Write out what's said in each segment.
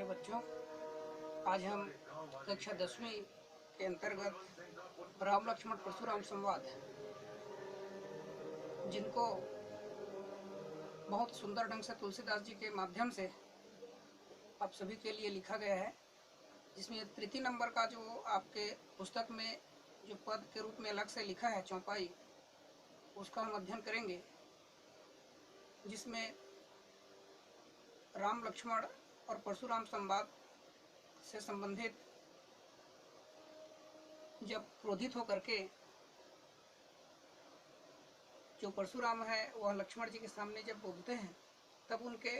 बच्चों, आज हम कक्षा 10वीं के अंतर्गत राम लक्ष्मण परशुराम संवाद, जिनको बहुत सुंदर ढंग से तुलसीदास जी के माध्यम से आप सभी के लिए लिखा गया है, जिसमें तृतीय नंबर का जो आपके पुस्तक में जो पद के रूप में अलग से लिखा है चौपाई, उसका हम अध्ययन करेंगे, जिसमें राम लक्ष्मण और परशुराम संवाद से संबंधित जब क्रोधित होकर के जो परशुराम है वह लक्ष्मण जी के सामने जब बोलते हैं, तब उनके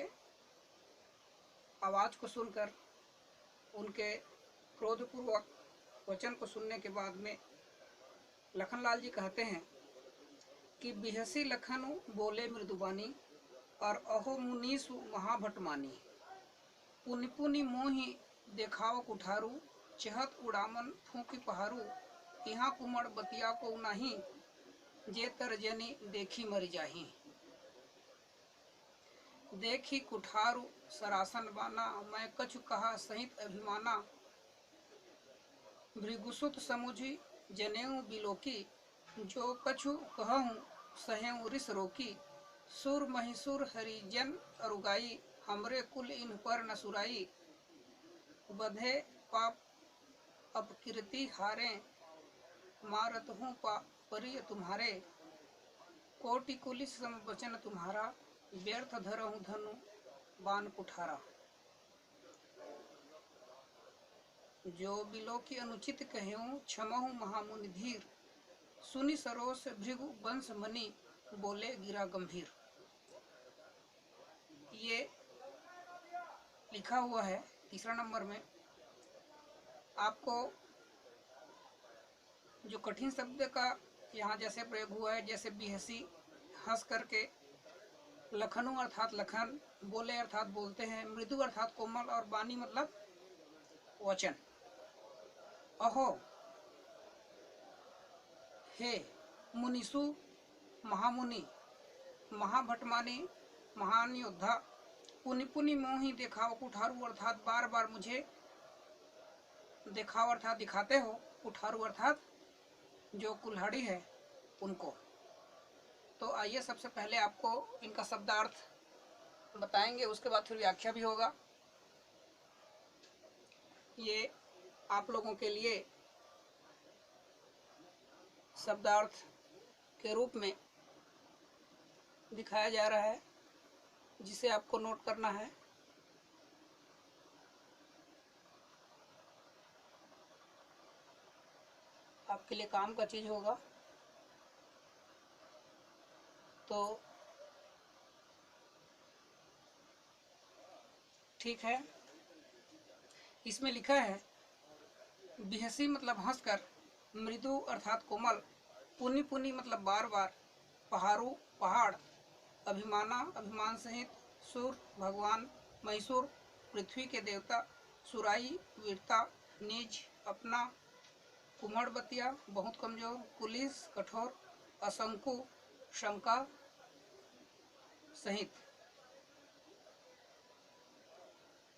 आवाज़ को सुनकर, उनके क्रोधपूर्वक वचन को सुनने के बाद में लखनलाल जी कहते हैं कि बिहसी लखनु बोले मृदुबानी और अहो मुनीसु महाभटमानी, पुनि पुनि मोहि देखाव कुठारू, चहत उड़ामन फूकी पहारू, यहाँ कुमड़ बतिया को नाही, जे तरजनी देखी मर जाही। देखी कुठारू सरासन बाना, मैं कछु कहा सहित अभिमाना, भृगुसुत समुझी जनेऊ बिलोकी, जो कछु कहूँ सहेऊ रिस रोकी, सुर महिसुर हरिजन अरुगाई, हमरे कुल इन पर न सुराई, बधे पाप अपकीर्ति हारे, मारत हूँ परिय तुम्हारे, कोटि कुलिस सम वचन तुम्हारा, व्यर्थ धरहूँ धनु बान कुठारा। जो बिलो की अनुचित कहूँ क्षमहु महामुनि धीर, सुनि सरोस भृगु वंश मणि, बोले गिरा गंभीर। ये लिखा हुआ है तीसरा नंबर में। आपको जो कठिन शब्द का यहाँ जैसे प्रयोग हुआ है, जैसे बिहसी, हंस करके, लखनु अर्थात लखन, बोले अर्थात बोलते हैं, मृदु अर्थात कोमल, और बानी मतलब वचन। अहो, हे, मुनिसु महामुनि, महाभटमानी महान योद्धा, पुनि पुनि मोहि देखाव कुठारू अर्थात बार बार मुझे देखाव अर्थात दिखाते हो, कुठारू अर्थात जो कुल्हाड़ी है उनको। तो आइए सबसे पहले आपको इनका शब्दार्थ बताएंगे, उसके बाद फिर व्याख्या भी होगा। ये आप लोगों के लिए शब्दार्थ के रूप में दिखाया जा रहा है, जिसे आपको नोट करना है। आपके लिए काम का चीज होगा। तो ठीक है, इसमें लिखा है बिहसी मतलब हंसकर, मृदु अर्थात कोमल, पुनि पुनि मतलब बार बार, पहारू पहाड़, अभिमाना अभिमान सहित, सुर भगवान, मैसूर पृथ्वी के देवता, सुराई वीरता, निज अपना, कुम्हड़ बतिया बहुत कमजोर, पुलिस कठोर, असंकु शंका सहित।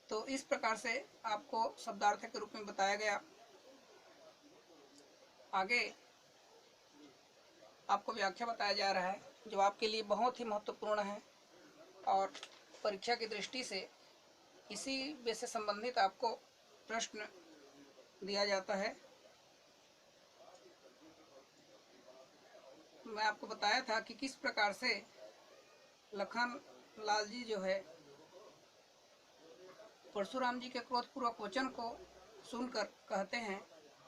तो इस प्रकार से आपको शब्दार्थ के रूप में बताया गया। आगे आपको व्याख्या बताया जा रहा है, जो आपके लिए बहुत ही महत्वपूर्ण है और परीक्षा की दृष्टि से इसी विषय से संबंधित आपको प्रश्न दिया जाता है। मैं आपको बताया था कि किस प्रकार से लखन लाल जी जो है परशुराम जी के क्रोधपूर्वक वचन को सुनकर कहते हैं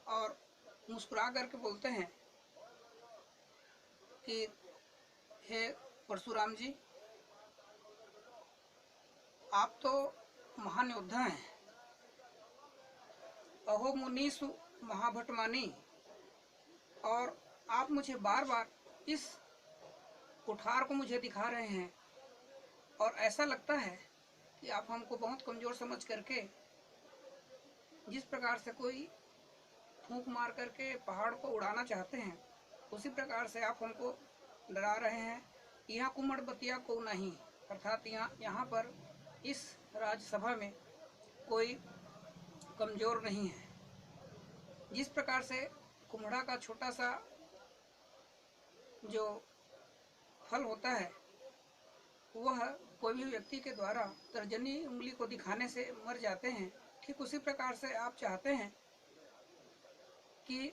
और मुस्कुरा करके बोलते हैं कि हे परशुराम जी, आप तो महान योद्धा हैं। अहो मुनीसु महाभटमानी, और आप मुझे बार बार इस कुठार को मुझे दिखा रहे हैं, और ऐसा लगता है कि आप हमको बहुत कमजोर समझ करके, जिस प्रकार से कोई फूंक मार करके पहाड़ को उड़ाना चाहते हैं, उसी प्रकार से आप हमको डरा रहे हैं। यहाँ कुमड़ बतिया को नहीं, अर्थात यहाँ पर इस राज्यसभा में कोई कमजोर नहीं है। जिस प्रकार से कुम्हड़ा का छोटा सा जो फल होता है वह कोई भी व्यक्ति के द्वारा तर्जनी उंगली को दिखाने से मर जाते हैं, ठीक उसी प्रकार से आप चाहते हैं कि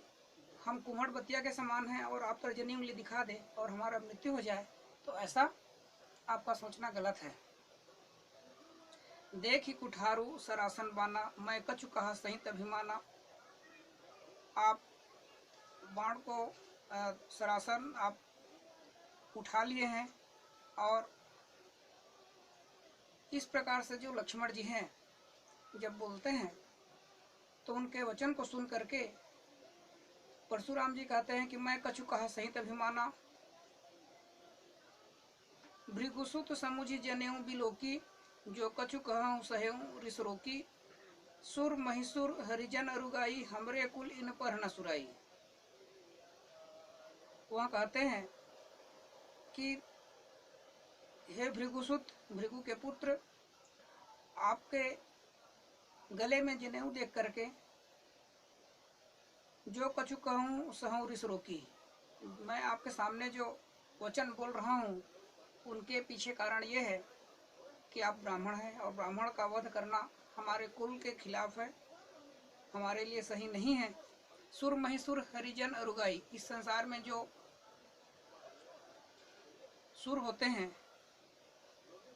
हम कुम्हड़ बतिया के समान हैं और आप तर्जनी उंगली दिखा दें और हमारा मृत्यु हो जाए, तो ऐसा आपका सोचना गलत है। देखी कुठारू सरासन बाना, मैं कछु कहा सहित अभिमाना। आप बाण को सरासन आप उठा लिए हैं और इस प्रकार से जो लक्ष्मण जी हैं जब बोलते हैं तो उनके वचन को सुन करके परशुराम जी कहते हैं कि मैं कछु कहा सहित अभिमाना। भृगुसुत समुझि जनेऊ बिलोकी, जो कछु कहूँ सहेऊ रिस रोकी। सुर महिसुर हरिजन अरुगाई, हमरे कुल इन पर न सुराई। वह कहते हैं कि हे भृगुसुत, भृगु के पुत्र, आपके गले में जनेऊ देख करके जो कछु कहूँ सहूँ रिस रोकी, मैं आपके सामने जो वचन बोल रहा हूँ उनके पीछे कारण ये है कि आप ब्राह्मण हैं और ब्राह्मण का वध करना हमारे कुल के खिलाफ है, हमारे लिए सही नहीं है। सुर महिसुर हरिजन अरुगाई, इस संसार में जो सुर होते हैं,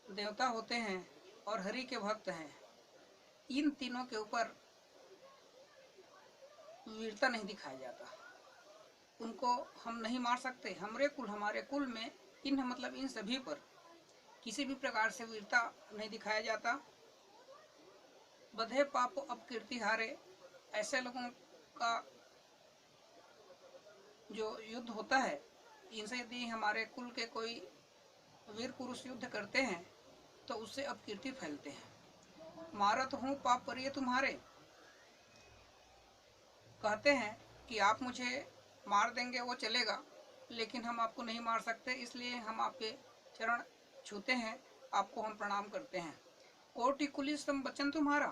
देवता होते हैं और हरि के भक्त हैं, इन तीनों के ऊपर वीरता नहीं दिखाया जाता, उनको हम नहीं मार सकते। हमरे कुल, हमारे कुल में इन मतलब इन सभी पर किसी भी प्रकार से वीरता नहीं दिखाया जाता। बधे पाप अपकीर्ति हारे, ऐसे लोगों का जो युद्ध होता है, इनसे यदि हमारे कुल के कोई वीर पुरुष युद्ध करते हैं तो उससे अपकीर्ति फैलते हैं। मारत हूँ पाप परिये तुम्हारे, कहते हैं कि आप मुझे मार देंगे वो चलेगा, लेकिन हम आपको नहीं मार सकते, इसलिए हम आपके चरण छूते हैं, आपको हम प्रणाम करते हैं। कोटि कुलिस सम वचन तुम्हारा,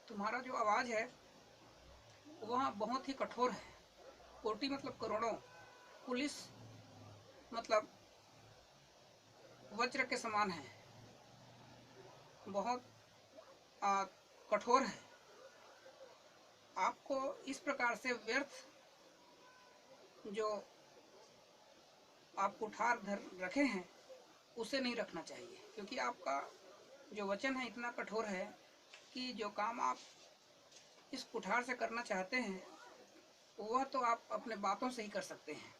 तुम्हारा जो आवाज़ है वह बहुत ही कठोर है। कोटि मतलब करोड़ों, कुलिस मतलब वज्र के समान है, बहुत कठोर है। आपको इस प्रकार से व्यर्थ जो आप कुठार धर रखे हैं उसे नहीं रखना चाहिए, क्योंकि आपका जो वचन है इतना कठोर है कि जो काम आप इस कुठार से करना चाहते हैं वह तो आप अपने बातों से ही कर सकते हैं।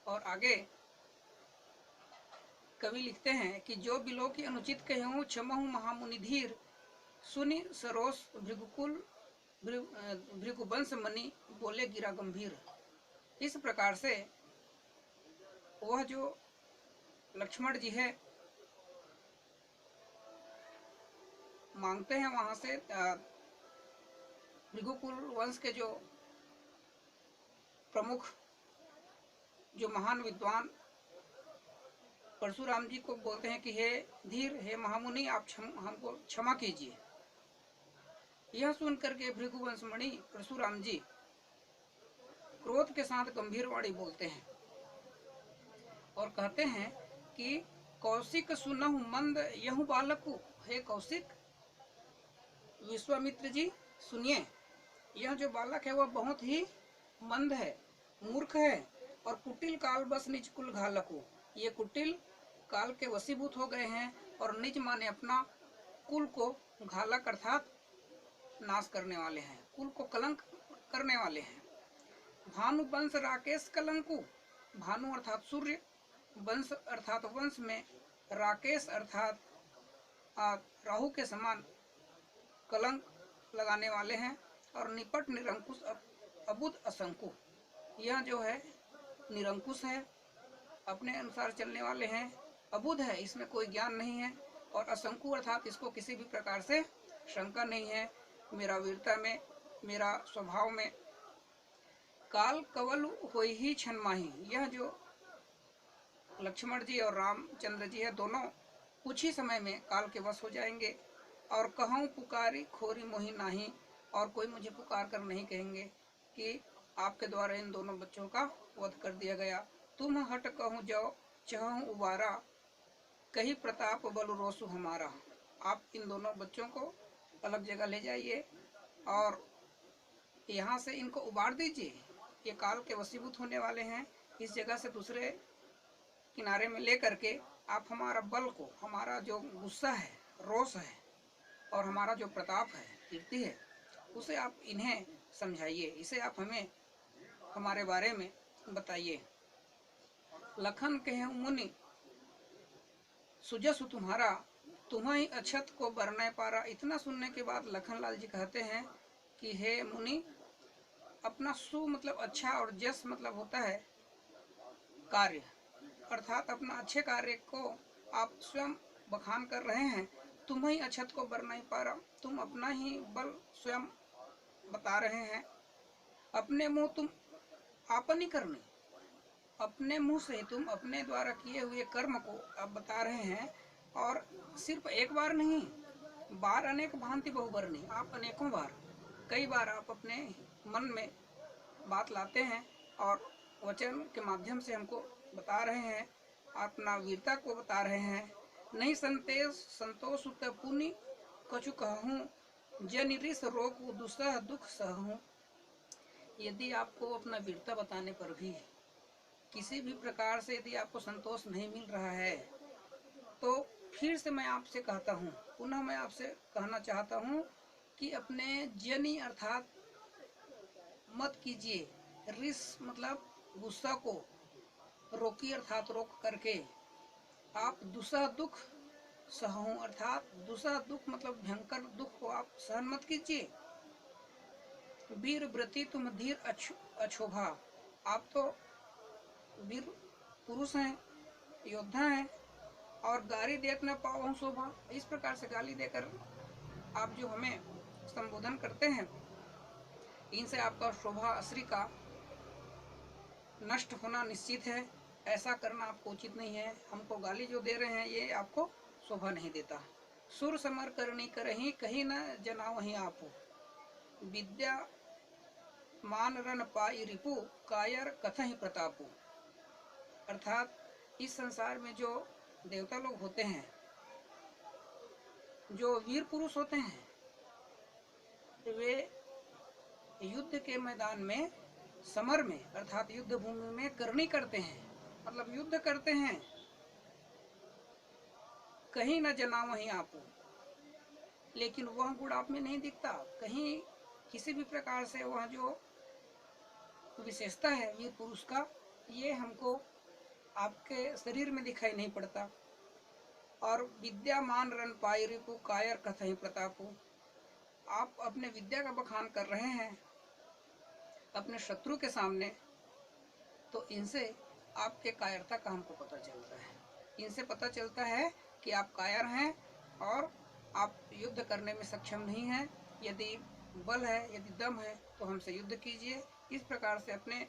और आगे कवि लिखते हैं कि जो बिलो की अनुचित कहूँ क्षमहु महामुनि धीर, सुनि सरोस भृगुकुल भृगुवंश मणि, बोले गिरा गंभीर। इस प्रकार से वह जो लक्ष्मण जी है मांगते हैं वहां से भृगुकुल वंश के जो प्रमुख जो महान विद्वान परशुराम जी को बोलते हैं कि हे धीर, हे महामुनि, आप हमको क्षमा कीजिए। यह सुनकर के भृगुवंश मणि परशुराम जी क्रोध के साथ गंभीर वाणी बोलते हैं और कहते हैं कि कौशिक सुनहु मंद यहु बालकु। हे कौशिक, विश्वामित्र जी सुनिए, यह जो बालक है वह बहुत ही मंद है, मूर्ख है और कुटिल काल बस निज कुल घालकु। ये कुटिल काल के वशीभूत हो गए हैं और निज माने अपना कुल को घालक अर्थात नाश करने वाले हैं, कुल को कलंक करने वाले हैं। भानु वंश राकेश कलंकु, भानु अर्थात सूर्य, वंश अर्थात वंश में, राकेश अर्थात राहु के समान कलंक लगाने वाले हैं। और निपट निरंकुश अबुध असंकु, यह जो है निरंकुश है, अपने अनुसार चलने वाले हैं, अबुध है, इसमें कोई ज्ञान नहीं है, और असंकु अर्थात इसको किसी भी प्रकार से शंका नहीं है मेरा वीरता में, मेरा स्वभाव में। काल कवल होई ही क्षण माही, यह जो लक्ष्मण जी और रामचंद्र जी है दोनों कुछ ही समय में काल के वश हो जाएंगे और कहूँ पुकारी खोरी मोही नाही, और कोई मुझे पुकार कर नहीं कहेंगे कि आपके द्वारा इन दोनों बच्चों का वध कर दिया गया। तुम हट कहूँ जो चहूँ उबारा, कही प्रताप बल रोसु हमारा। आप इन दोनों बच्चों को अलग जगह ले जाइए और यहाँ से इनको उबार दीजिए, ये काल के वशीभूत होने वाले हैं। इस जगह से दूसरे किनारे में ले करके आप हमारा बल को, हमारा जो गुस्सा है, रोष है और हमारा जो प्रताप है, कीर्ति है, उसे आप इन्हें समझाइए, इसे आप हमें हमारे बारे में बताइए। लखन कहे मुनि सुजसु तुम्हारा, तुम्हें अछत को बरने पारा। इतना सुनने के बाद लखन लाल जी कहते हैं कि हे मुनि, अपना सु मतलब अच्छा और जस मतलब होता है कार्य, अर्थात अपना अच्छे कार्य को आप स्वयं बखान कर रहे हैं। तुम्हें अछत को बर नहीं पा रहा, तुम अपना ही बल स्वयं बता रहे हैं। अपने मुंह तुम आपन ही करने, अपने मुंह से तुम अपने द्वारा किए हुए कर्म को आप बता रहे हैं। और सिर्फ एक बार नहीं, बार अनेक भांति बहुबर नहीं, आप अनेकों बार, कई बार आप अपने मन में बात लाते हैं और वचन के माध्यम से हमको बता रहे हैं, अपना वीरता को बता रहे हैं। नहीं संतोष पुनि कछु कहूँ, जन रिस रोग दुसह दुख सहूँ। यदि आपको अपना वीरता बताने पर भी किसी भी प्रकार से यदि आपको संतोष नहीं मिल रहा है, तो फिर से मैं आपसे कहता हूँ, पुनः मैं आपसे कहना चाहता हूँ कि अपने जनी अर्थात मत कीजिए, रिस मतलब गुस्सा को रोकिए, अर्थात रोक करके आप दूसरा दुख सहूँ, अर्थात दूसरा दुख मतलब भयंकर दुख को आप सहन मत कीजिए। वीर व्रति तुम धीर अछोभा, आप तो वीर पुरुष हैं, योद्धा हैं, और गाली देख न पाओ शोभा। इस प्रकार से गाली देकर आप जो हमें संबोधन करते हैं, इनसे आपका शोभा श्री का नष्ट होना निश्चित है। ऐसा करना आपको उचित नहीं है। हमको गाली जो दे रहे हैं ये आपको शोभा नहीं देता। सुर समर करनी करही, कहीं न जना वहीं आपो। विद्या मान रन पाई रिपु, कायर कथहि प्रतापु। अर्थात इस संसार में जो देवता लोग होते हैं, जो वीर पुरुष होते हैं, वे युद्ध के मैदान में, समर में अर्थात युद्ध भूमि में करनी करते हैं, मतलब युद्ध करते हैं। कहीं न जना वहीं आपो, लेकिन वह गुण आप में नहीं दिखता। कहीं किसी भी प्रकार से वह जो विशेषता है वीर पुरुष का, ये हमको आपके शरीर में दिखाई नहीं पड़ता। और विद्यामान रन पाई रिपु, कायर कथहि प्रतापु। आप अपने विद्या का बखान कर रहे हैं अपने शत्रु के सामने, तो इनसे आपके कायरता का हमको पता चलता है। इनसे पता चलता है कि आप कायर हैं और आप युद्ध करने में सक्षम नहीं हैं। यदि बल है, यदि दम है, तो हमसे युद्ध कीजिए। इस प्रकार से अपने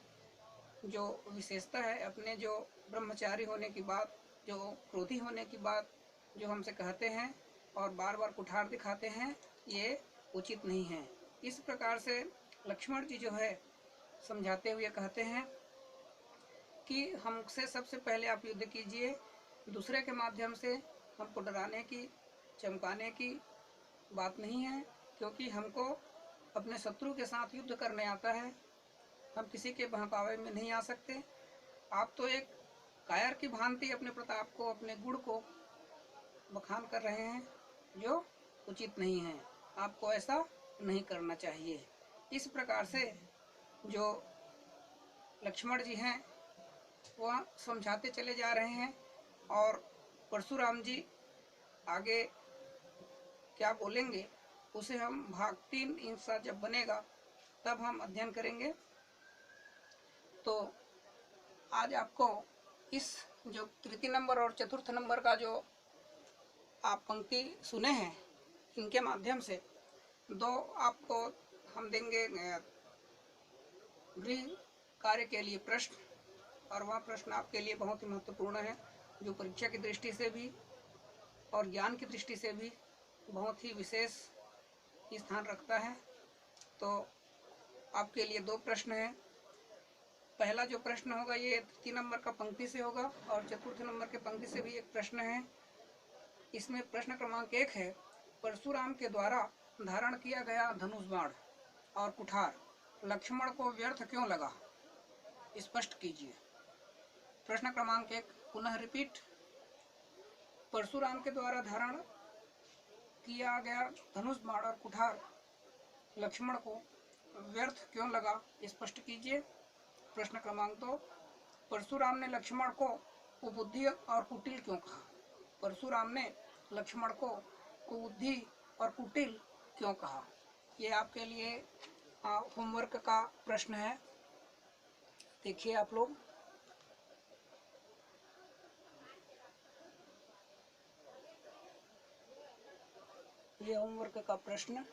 जो विशेषता है, अपने जो ब्रह्मचारी होने की बात, जो क्रोधी होने की बात जो हमसे कहते हैं और बार बार कुठार दिखाते हैं, ये उचित नहीं है। इस प्रकार से लक्ष्मण जी जो है समझाते हुए कहते हैं कि हमसे सबसे पहले आप युद्ध कीजिए, दूसरे के माध्यम से हमको डराने की, चमकाने की बात नहीं है, क्योंकि हमको अपने शत्रु के साथ युद्ध करने आता है। हम किसी के बहकावे में नहीं आ सकते। आप तो एक कायर की भांति अपने प्रताप को, अपने गुण को बखान कर रहे हैं, जो उचित नहीं है। आपको ऐसा नहीं करना चाहिए। इस प्रकार से जो लक्ष्मण जी हैं वह समझाते चले जा रहे हैं, और परशुराम जी आगे क्या बोलेंगे उसे हम भाग 3 इंसा जब बनेगा तब हम अध्ययन करेंगे। तो आज आपको इस जो तृतीय नंबर और चतुर्थ नंबर का जो आप पंक्ति सुने हैं, इनके माध्यम से 2 आपको हम देंगे गृह कार्य के लिए प्रश्न, और वह प्रश्न आपके लिए बहुत ही महत्वपूर्ण है, जो परीक्षा की दृष्टि से भी और ज्ञान की दृष्टि से भी बहुत ही विशेष स्थान रखता है। तो आपके लिए 2 प्रश्न हैं। पहला जो प्रश्न होगा ये 3 नंबर का पंक्ति से होगा और 4 नंबर के पंक्ति से भी एक प्रश्न है। इसमें प्रश्न क्रमांक 1 है, परशुराम के द्वारा धारण किया गया धनुष बाण और कुठार लक्ष्मण को व्यर्थ क्यों लगा, स्पष्ट कीजिए। प्रश्न क्रमांक 1 पुनः रिपीट। परशुराम के द्वारा धारण किया गया धनुष बाण और कुठार लक्ष्मण को व्यर्थ क्यों लगा, स्पष्ट कीजिए। प्रश्न क्रमांक 2 परशुराम ने लक्ष्मण को कुबुद्धि और कुटिल क्यों कहा। परशुराम ने लक्ष्मण को कुबुद्धि और कुटिल क्यों कहा। ये आपके लिए होमवर्क का प्रश्न है। देखिए आप लोग, ये होमवर्क का प्रश्न।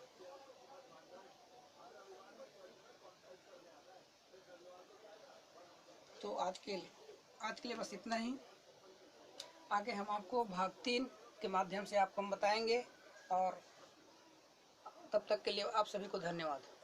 तो आज के लिए बस इतना ही। आगे हम आपको भाग 3 के माध्यम से आपको हम बताएंगे। और तब तक के लिए आप सभी को धन्यवाद।